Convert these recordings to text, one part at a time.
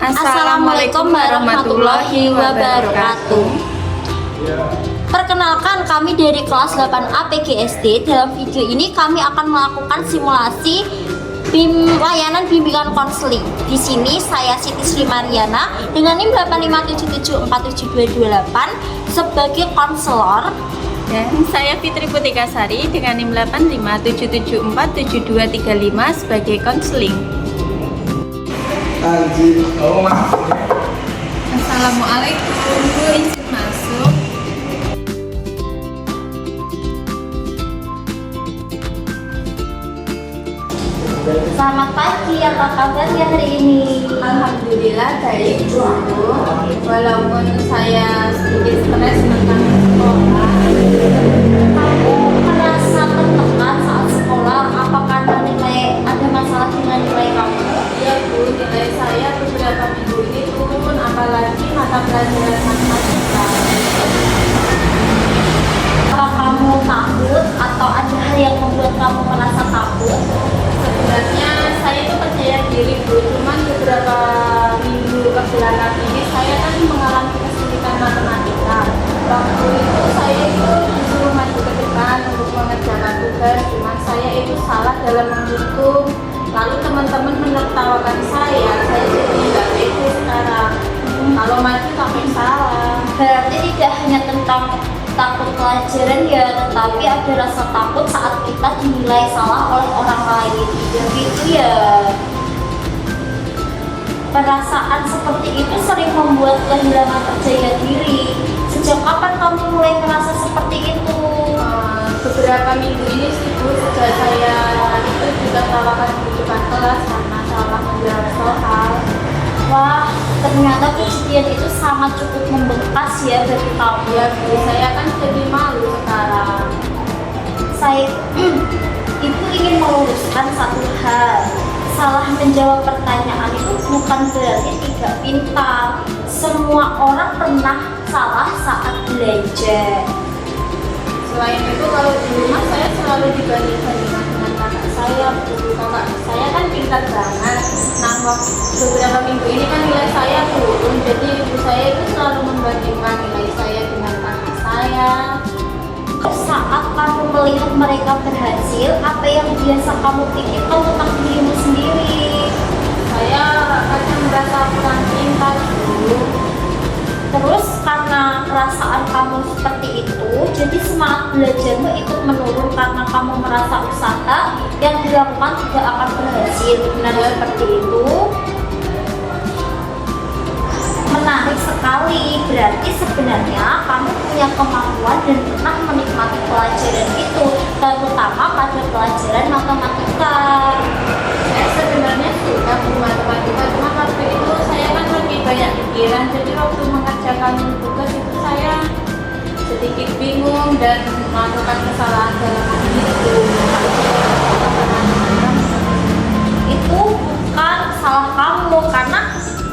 Assalamualaikum warahmatullahi wabarakatuh. Perkenalkan, kami dari kelas 8A PGSD. Dalam video ini kami akan melakukan simulasi layanan bimbingan konseling. Di sini saya Siti Sri Mariana dengan NIM 857747228 sebagai konselor. Dan saya Fitri Putika Sari dengan NIM 857747235 sebagai konseling. Assalamualaikum, Bu, izin masuk. Selamat pagi, apa kabarnya hari ini? Alhamdulillah baik, Bu. Walaupun saya sedikit stres tentang sekolah. Kamu merasa tertekan saat sekolah? Apa karena ada masalah dengan nilai kamu? Iya, Bu, nilai saya beberapa minggu ini turun, apalagi mata pelajaran matematika. Apa kamu takut atau ada hal yang membuat kamu merasa takut? Sebenarnya saya itu percaya diri, Bu, cuman beberapa minggu kebelakang ini saya kan mengalami kesulitan matematika. Waktu itu saya itu disuruh maju ke depan untuk mengerjakan tugas, cuman saya itu salah dalam menghitung. Lalu teman-teman menertawakan saya jadi nggak pede sekarang. Kalau maju tapi salah. Berarti tidak hanya tentang takut pelajaran ya, tetapi ada rasa takut saat kita dinilai salah oleh orang lain. Jadi itu ya, perasaan seperti itu sering membuat kehilangan percaya diri. Sejak kapan kamu mulai merasa seperti itu? Beberapa minggu ini sih, Bu, sejak saya itu juga tawakan di depan kelas karena salah menjawab soal. Wah, ternyata kejadian itu sangat cukup membekas ya bagi kamu. Ya, Bu, saya kan jadi malu sekarang. Saya Ibu ingin meluruskan satu hal. Salah menjawab pertanyaan itu bukan berarti tidak pintar. Semua orang pernah salah saat belajar. Selain itu, kalau di rumah saya selalu dibanding-bandingkan dengan kakak saya. Kakak saya kan pintar banget. Nah, beberapa minggu ini kan nilai saya turun, jadi ibu saya itu selalu membandingkan nilai saya dengan kakak saya. Saat kamu melihat mereka berhasil, apa yang biasa kamu pikirkan tentang dirimu sendiri? Saya kadang merasa kurang pintar, Bu. Terus karena perasaan kamu seperti itu, jadi semangat belajarmu ikut menurun karena kamu merasa usaha yang dilakukan tidak akan berhasil. Benar seperti itu? Menarik sekali, berarti sebenarnya kamu punya kemampuan dan pernah menikmati pelajaran itu, terutama pada pelajaran matematika. Saya sebenarnya suka Bu matematika, cuma waktu itu saya kan lebih banyak pikiran, jadi waktu mengerjakan tugas itu saya sedikit bingung dan melakukan kesalahan dalam itu. Itu bukan salah kamu, karena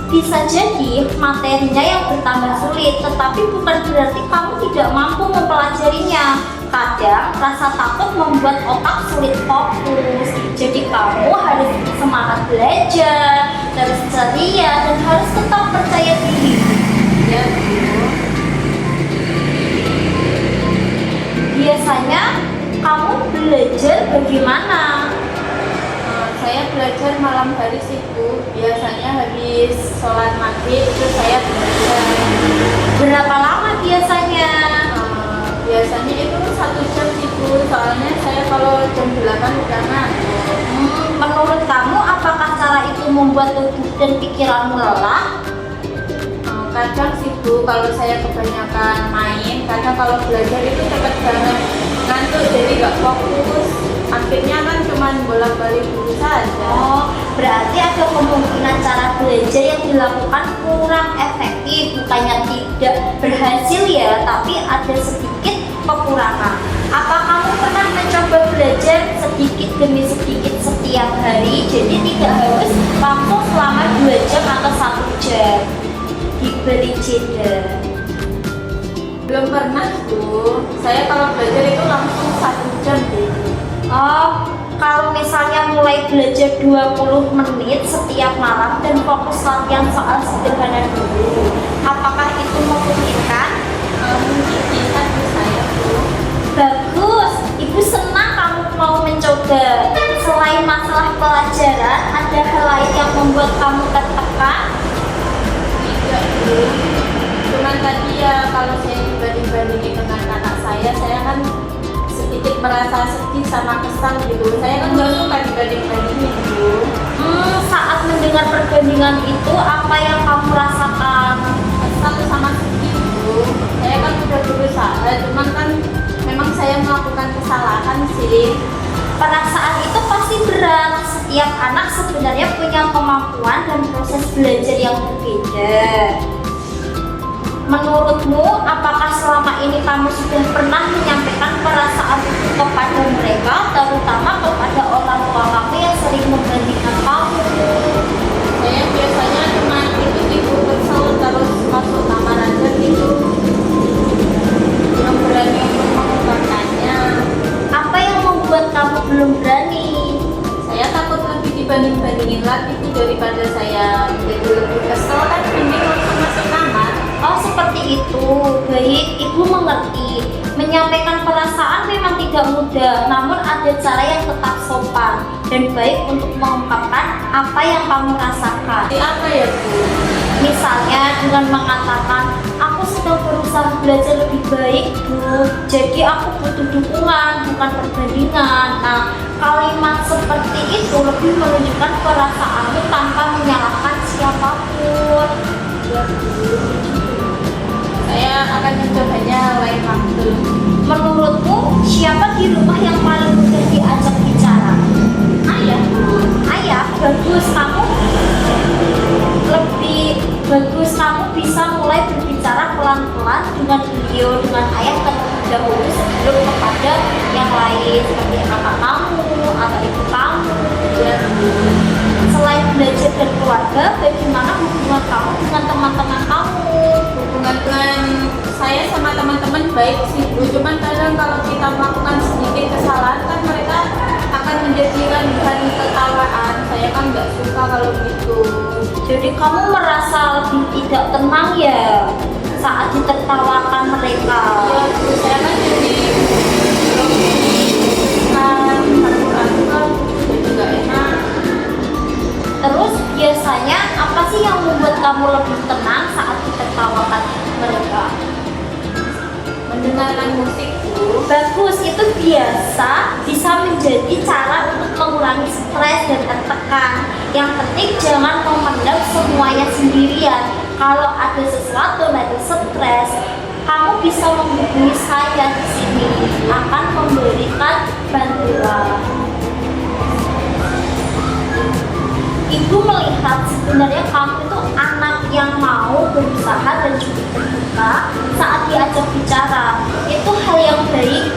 bisa jadi materinya yang bertambah sulit, tetapi bukan berarti kamu tidak mampu mempelajarinya. Kadang rasa takut membuat otak sulit fokus, jadi kamu harus semangat belajar, terus ceria, dan harus tetap percaya diri. Ya, Bu. Biasanya kamu belajar bagaimana? Saya belajar malam hari sih, Bu. Biasanya habis sholat maghrib terus saya belajar. Berapa lama biasanya? Biasanya itu 1 jam sih, Bu. Soalnya saya kalau jam 8 udah ngantuk. Menurut kamu apakah cara itu membuat tubuh dan pikiranmu lelah? Kadang sih, Bu, kalau saya kebanyakan main, kadang kalau belajar itu cepat banget ngantuk, jadi nggak fokus. Akhirnya kan cuma bolak-balik dulu saja. Oh, berarti ada kemungkinan cara belajar yang dilakukan kurang efektif, bukannya tidak berhasil ya, tapi ada sedikit kekurangan. Apa kamu pernah mencoba belajar sedikit demi sedikit setiap hari, jadi tidak harus langsung selama 2 jam atau 1 jam? Diberi jeda. Belum pernah, Bu. Saya kalau belajar itu langsung 1 jam, Bu. Oh, Kalau misalnya mulai belajar 20 menit setiap malam dan fokus latihan soal sederhana dulu, apakah itu memungkinkan? Mungkin bisa Bu saya Bu. Bagus, ibu senang kamu mau mencoba. Selain masalah pelajaran, ada hal lain yang membuat kamu tertekan? Tidak Bu. Cuman tadi ya kalau saya dibanding-bandingin dengan kakak saya kan sedikit merasa sedih sama kesal gitu. Saya kan nggak suka dibanding-bandingin Bu. Saat mendengar perbandingan itu, apa yang kamu rasakan? Kesal sama sedih Bu. Saya kan udah berusaha, cuman kan memang saya melakukan kesalahan sih. Perasaan itu pasti berat. Setiap anak sebenarnya punya kemampuan dan proses belajar yang berbeda. Menurutmu, apakah selama ini kamu sudah pernah menyampaikan perasaan itu kepada mereka, terutama kepada orang tua kamu yang sering membandingkan kamu? Saya biasanya cuma ibu kesel terus masuk kamar aja gitu. Belum berani untuk mengungkapkannya. Apa yang membuat kamu belum berani? Saya takut lebih dibanding-bandingin lagi tuh daripada saya jadi lebih kesel kan mending langsung masuk kamar. Oh, seperti itu. Baik, ibu mengerti. Menyampaikan perasaan memang tidak mudah, namun ada cara yang tetap sopan dan baik untuk mengungkapkan apa yang kamu rasakan. Jadi apa ya Bu? Misalnya dengan mengatakan, aku sedang berusaha belajar lebih baik Bu, jadi aku butuh dukungan, bukan perbandingan. Nah, kalimat seperti itu lebih menunjukkan perasaanmu tanpa menyalahkan siapapun. Ya Bu. Saya akan mencobanya lain waktu. Menurutmu, siapa di rumah yang paling mudah diajak bicara? Ayah Bu. Ayah, bagus. Kamu lebih bagus. Kamu bisa mulai berbicara pelan-pelan dengan beliau, dengan ayah terlebih dahulu sebelum kepada yang lain seperti kakak kamu atau ibu kamu. Ya Bu. Selain belajar dan keluarga, bagaimana hubungan kamu dengan teman-teman kamu? Hubungan dengan saya sama teman-teman baik sih Bu, cuman kadang kalau kita melakukan sedikit kesalahan kan mereka akan menjadikan bahan ketawaan. Saya kan nggak suka kalau gitu. Jadi kamu merasa lebih tidak tenang ya saat ditertawakan mereka? Ya Bu, saya kan jadi kan ragu-ragu jadi nggak enak. Terus biasanya apa sih yang membuat kamu lebih tenang saat ditertawakan mereka? Mendengarkan musik Bu. Bagus, itu biasa bisa menjadi cara untuk mengurangi stres dan tertekan. Yang penting jangan memendam semuanya sendirian. Kalau ada sesuatu lagi stres, kamu bisa menghubungi saya di sini, akan memberikan bantuan. Ibu melihat sebenarnya kamu itu anak yang mau berusaha dan juga terbuka saat diajak bicara. Itu hal yang baik.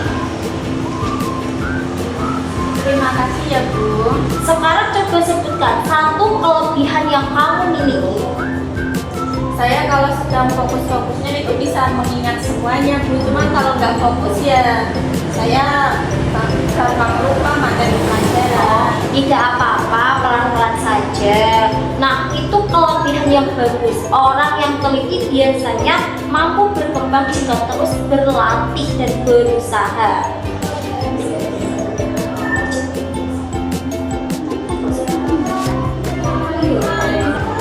Terima kasih ya Bu. Sekarang coba sebutkan satu kelebihan yang kamu miliki. Saya kalau sedang fokus-fokusnya itu bisa mengingat semuanya Bu, cuman kalau nggak fokus ya saya gampang lupa materi pelajaran. Tidak apa-apa, pelan-pelan saja. Nah, itu kelebihan yang bagus. Orang yang teliti biasanya mampu berkembang jika terus berlatih dan berusaha.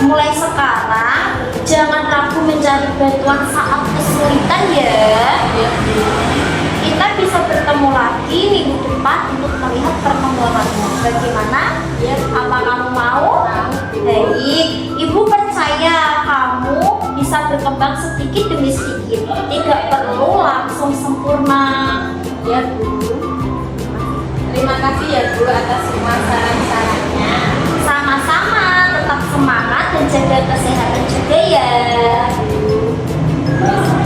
Mulai sekarang, jangan ragu mencari bantuan saat kesulitan ya. Ya Bu. Kita bisa bertemu lagi minggu depan untuk melihat perkembanganmu. Bagaimana? Ya, Apa kamu mau? Mau, Bu. Baik, Ibu percaya kamu bisa berkembang sedikit demi sedikit. Tidak perlu langsung sempurna. Ya Bu. Terima kasih ya Bu atas semua saran-sarannya. Sama-sama, tetap semangat dan jaga kesehatan juga ya. Bu.